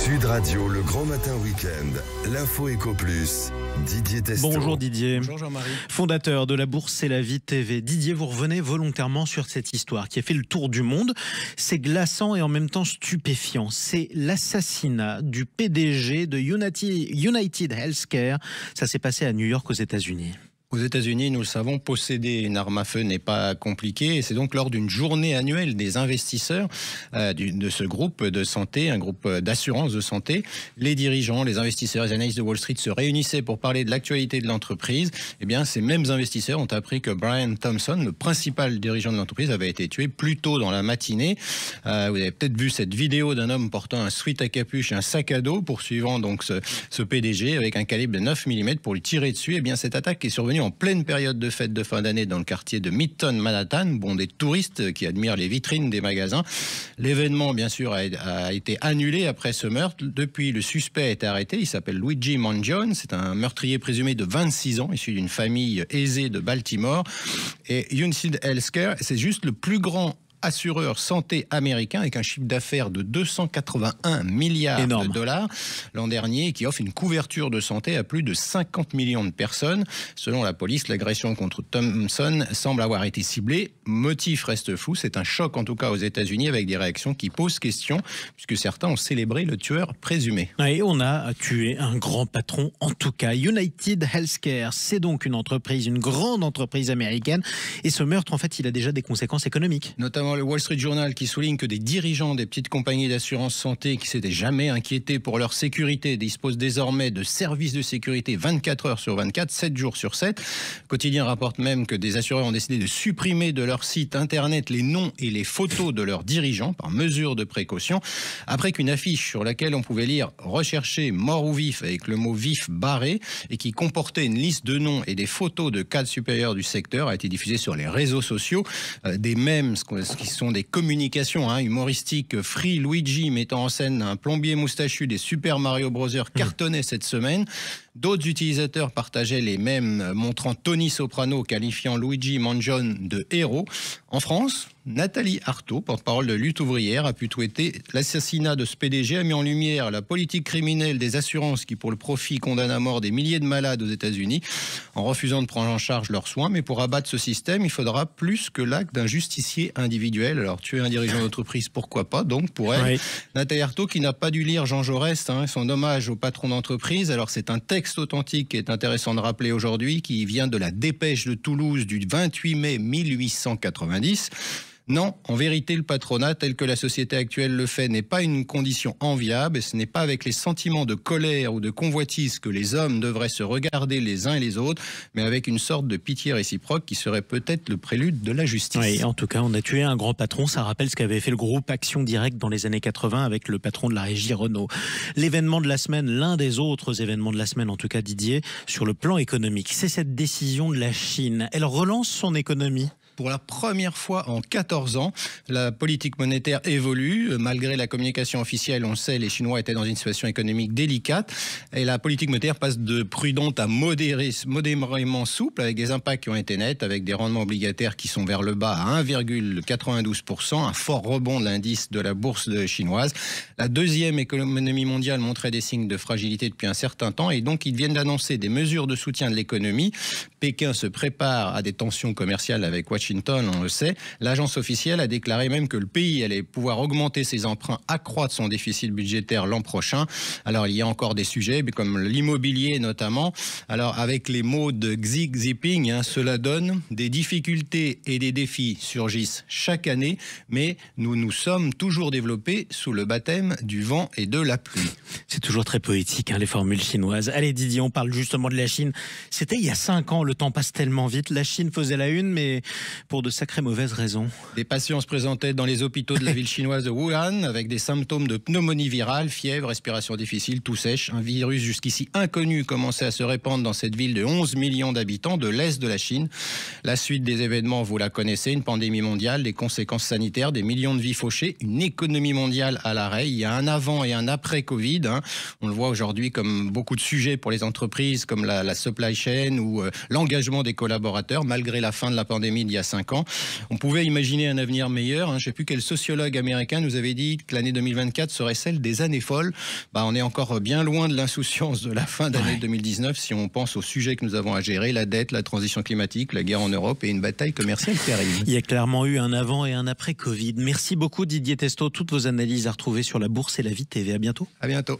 Sud Radio, le grand matin week-end, l'info Éco Plus, Didier Testot. Bonjour Didier. Bonjour Jean-Marie. Fondateur de la bourse C'est la vie TV. Didier, vous revenez volontairement sur cette histoire qui a fait le tour du monde. C'est glaçant et en même temps stupéfiant. C'est l'assassinat du PDG de United Healthcare. Ça s'est passé à New York aux États-Unis. Aux États-Unis, nous le savons, posséder une arme à feu n'est pas compliqué. Et c'est donc lors d'une journée annuelle des investisseurs de ce groupe de santé, un groupe d'assurance de santé. Les dirigeants, les investisseurs, les analystes de Wall Street se réunissaient pour parler de l'actualité de l'entreprise. Eh bien, ces mêmes investisseurs ont appris que Brian Thompson, le principal dirigeant de l'entreprise, avait été tué plus tôt dans la matinée. Vous avez peut-être vu cette vidéo d'un homme portant un sweat à capuche et un sac à dos, poursuivant donc ce PDG avec un calibre de 9 mm pour lui tirer dessus. Eh bien, cette attaque est survenue en pleine période de fête de fin d'année dans le quartier de Midtown Manhattan, des touristes qui admirent les vitrines des magasins. L'événement, bien sûr, a été annulé après ce meurtre. Depuis, le suspect a été arrêté. Il s'appelle Luigi Mangione. C'est un meurtrier présumé de 26 ans, issu d'une famille aisée de Baltimore. Et United Healthcare, c'est juste le plus grand assureur santé américain avec un chiffre d'affaires de 281 milliards de dollars l'an dernier, qui offre une couverture de santé à plus de 50 millions de personnes. Selon la police, l'agression contre Thompson semble avoir été ciblée. Motif reste flou. C'est un choc en tout cas aux États-Unis, avec des réactions qui posent question, puisque certains ont célébré le tueur présumé. Et on a tué un grand patron, en tout cas. United Healthcare, c'est donc une entreprise, une grande entreprise américaine. Et ce meurtre, en fait, il a déjà des conséquences économiques. Notamment le Wall Street Journal qui souligne que des dirigeants des petites compagnies d'assurance santé qui s'étaient jamais inquiétés pour leur sécurité disposent désormais de services de sécurité 24 heures sur 24, 7 jours sur 7. Le quotidien rapporte même que des assureurs ont décidé de supprimer de leur site internet les noms et les photos de leurs dirigeants par mesure de précaution, après qu'une affiche sur laquelle on pouvait lire « Rechercher mort ou vif » avec le mot « vif » barré et qui comportait une liste de noms et des photos de cadres supérieurs du secteur a été diffusée sur les réseaux sociaux. Des mèmes, qui sont des communications humoristiques. Free Luigi mettant en scène un plombier moustachu des Super Mario Bros. Cartonnait cette semaine. D'autres utilisateurs partageaient les mèmes montrant Tony Soprano qualifiant Luigi Mangione de héros. En France, Nathalie Arthaud, porte-parole de Lutte ouvrière, a pu tweeter « L'assassinat de ce PDG a mis en lumière la politique criminelle des assurances qui, pour le profit, condamne à mort des milliers de malades aux États-Unis en refusant de prendre en charge leurs soins. Mais pour abattre ce système, il faudra plus que l'acte d'un justicier individuel. » Alors, tuer un dirigeant d'entreprise, pourquoi pas, donc, pour elle. Oui. Nathalie Arthaud, qui n'a pas dû lire Jean Jaurès, son hommage au patron d'entreprise. Alors, c'est un texte authentique qui est intéressant de rappeler aujourd'hui, qui vient de la Dépêche de Toulouse du 28 mai 1890. Non, en vérité, le patronat, tel que la société actuelle le fait, n'est pas une condition enviable, et ce n'est pas avec les sentiments de colère ou de convoitise que les hommes devraient se regarder les uns et les autres, mais avec une sorte de pitié réciproque qui serait peut-être le prélude de la justice. Oui, en tout cas, on a tué un grand patron. Ça rappelle ce qu'avait fait le groupe Action Directe dans les années 80 avec le patron de la régie Renault. L'événement de la semaine, l'un des autres événements de la semaine, en tout cas Didier, sur le plan économique, c'est cette décision de la Chine. Elle relance son économie. Pour la première fois en 14 ans, la politique monétaire évolue. Malgré la communication officielle, on sait, les Chinois étaient dans une situation économique délicate. Et la politique monétaire passe de prudente à modérément souple, avec des impacts qui ont été nets, avec des rendements obligataires qui sont vers le bas à 1,92%, un fort rebond de l'indice de la bourse chinoise. La deuxième économie mondiale montrait des signes de fragilité depuis un certain temps, et donc ils viennent d'annoncer des mesures de soutien de l'économie. Pékin se prépare à des tensions commerciales avec Washington, on le sait. L'agence officielle a déclaré même que le pays allait pouvoir augmenter ses emprunts, accroître son déficit budgétaire l'an prochain. Alors, il y a encore des sujets, comme l'immobilier notamment. Alors, avec les mots de Xi Jinping, cela donne des difficultés et des défis surgissent chaque année, mais nous nous sommes toujours développés sous le baptême du vent et de la pluie. C'est toujours très poétique, les formules chinoises. Allez Didier, on parle justement de la Chine. C'était il y a 5 ans, le temps passe tellement vite. La Chine faisait la une, mais pour de sacrées mauvaises raisons. Des patients se présentaient dans les hôpitaux de la ville chinoise de Wuhan avec des symptômes de pneumonie virale, fièvre, respiration difficile, toux sèche. Un virus jusqu'ici inconnu commençait à se répandre dans cette ville de 11 millions d'habitants de l'Est de la Chine. La suite des événements, vous la connaissez, une pandémie mondiale, des conséquences sanitaires, des millions de vies fauchées, une économie mondiale à l'arrêt. Il y a un avant et un après Covid. On le voit aujourd'hui comme beaucoup de sujets pour les entreprises, comme la supply chain ou l'engagement des collaborateurs. Malgré la fin de la pandémie d'il y a 5 ans. On pouvait imaginer un avenir meilleur. Je ne sais plus quel sociologue américain nous avait dit que l'année 2024 serait celle des années folles. On est encore bien loin de l'insouciance de la fin d'année 2019 si on pense aux sujets que nous avons à gérer, la dette, la transition climatique, la guerre en Europe et une bataille commerciale qui arrive. Il y a clairement eu un avant et un après Covid. Merci beaucoup Didier Testot. Toutes vos analyses à retrouver sur la Bourse et la Vie TV. À bientôt. À bientôt.